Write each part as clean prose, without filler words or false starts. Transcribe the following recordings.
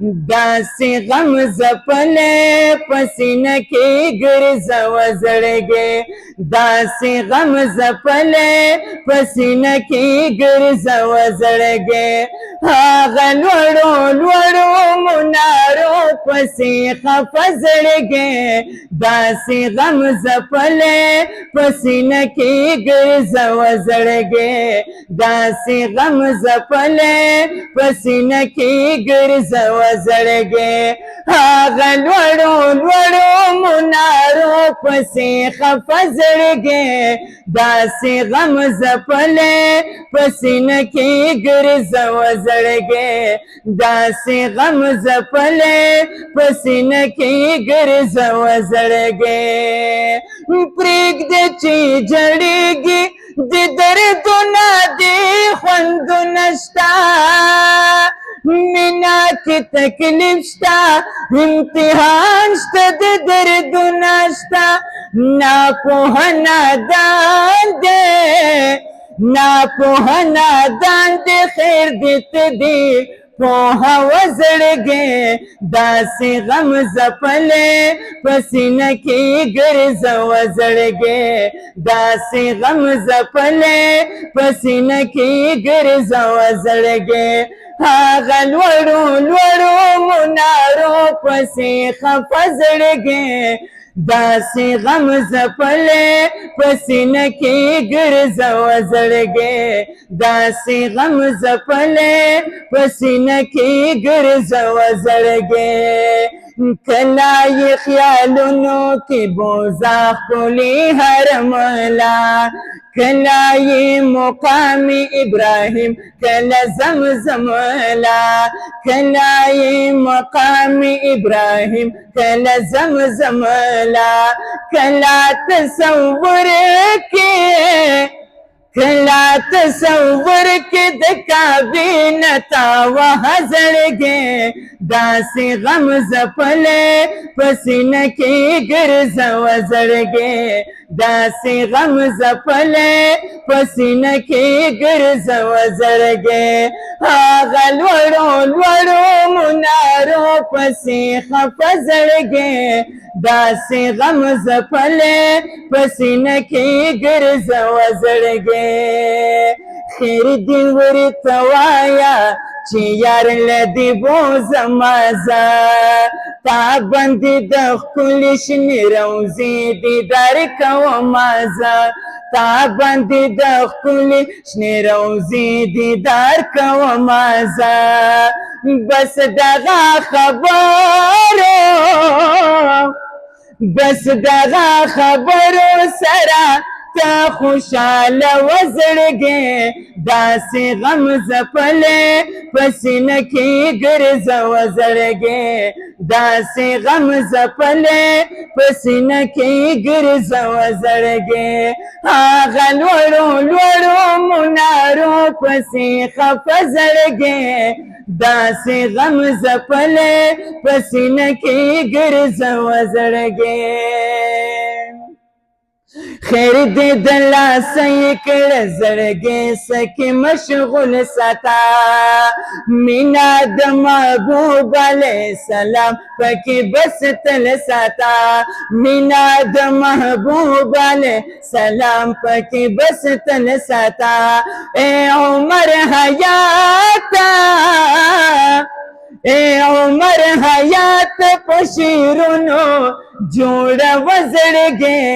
داسې غم ځپلی په سینه کې ګرځوه زړګی داسې غم ځپلی په سینه کې ګرځوه زړګی هغه لوړو لوړو منارو پسې خفه زړګی داسې غم ځپلی په سینه کې ګرځوه زړګی داسې غم ځپلی په سینه کې ګرځوه زړګی هغه لوړو لوړو منارو پسې خفه زړګی داسې غم ځپلی په سینه کې ګرځوه زړګی داسې غم ځپلی په سینه کې ګرځوه زړګی پرېږده چې جړېږي د دردونه دې خوندونه شته مینا کې تکلیف شته امتحان شته د دردونه شته ناپوهه نادان دی ناپوهه نادان دی خیر دې ته دی پوهه وزړګی داسې غم ځپلی په سینه کې ګرځوه زړګی داسې غم ځپلی په سینه کې ګرځوه زړګی هغه لوړو لوړو منارو پسې خفه زړګی داسې غم ځپلی په سینه کې ګرځوه زړګی داسې غم ځپلی په سینه کې ګرځوه زړګی کله یې خیالونو کې بوزا ښکلې هر ملا کله یې مقام ابراهیم کله زمزم لا کله یې مقام ابراهیم کله زمزم لا کله تصور کې کلا تصور کې د کعبې نه تاوه زړګی داسې غم ځپلی په سینه کې ګرځوه زړګی داسې غم ځپلی په سینه کې ګرځوه زړګی هغه لوړو لوړو منارو پسې خفه زړګی داسې غم ځپلی په سینه کې ګرځوه زړګی خیر دې ورته وایه چې یار له دې بوځمه زه تا باندې د ښکلې شنې روضې دیدار کومه زه تا باندې د ښکلې شنې روضې دیدار کومه زه بس دغه خبرو بس دغه خبرو سره تا خوشاله وزړګی داسې غم ځپلی په سینه کې ګرځوه زړګی داسې غم ځپلی په سینه کې ګرځوه زړګی هغه لوړو لوړو منارو پسې خفه زړګی داسې غم ځپلی په سینه کې ګرځوه زړګی خیر دې د لاسه یې کړه زړګی سکې مشغول ساته مینا د محبوب علیه السلام پکې بس تل ساته مینا د محبوب علیه السلام پکې بس تل ساته ای عمر حیاته ای عمر حیات په شیرونو جوړه وزړګی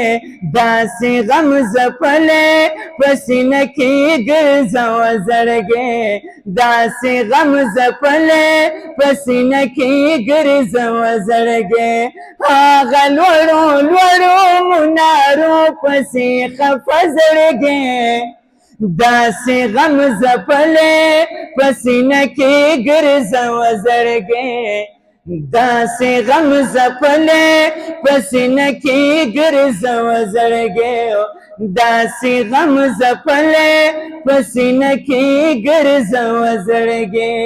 داسې غم ځپلی په سینه کې ګرځوه زړګی داسې غم ځپلی په سینه کې ګرځوه زړګی هغه لوړو لوړو منارو پسې خفه زړګی داسې غم ځپلی په سینه کې ګرځوه زړګی داسې غم ځپلی په سینه کې ګرځوه زړګی داسې غم ځپلی په سینه کې ګرځوه زړګی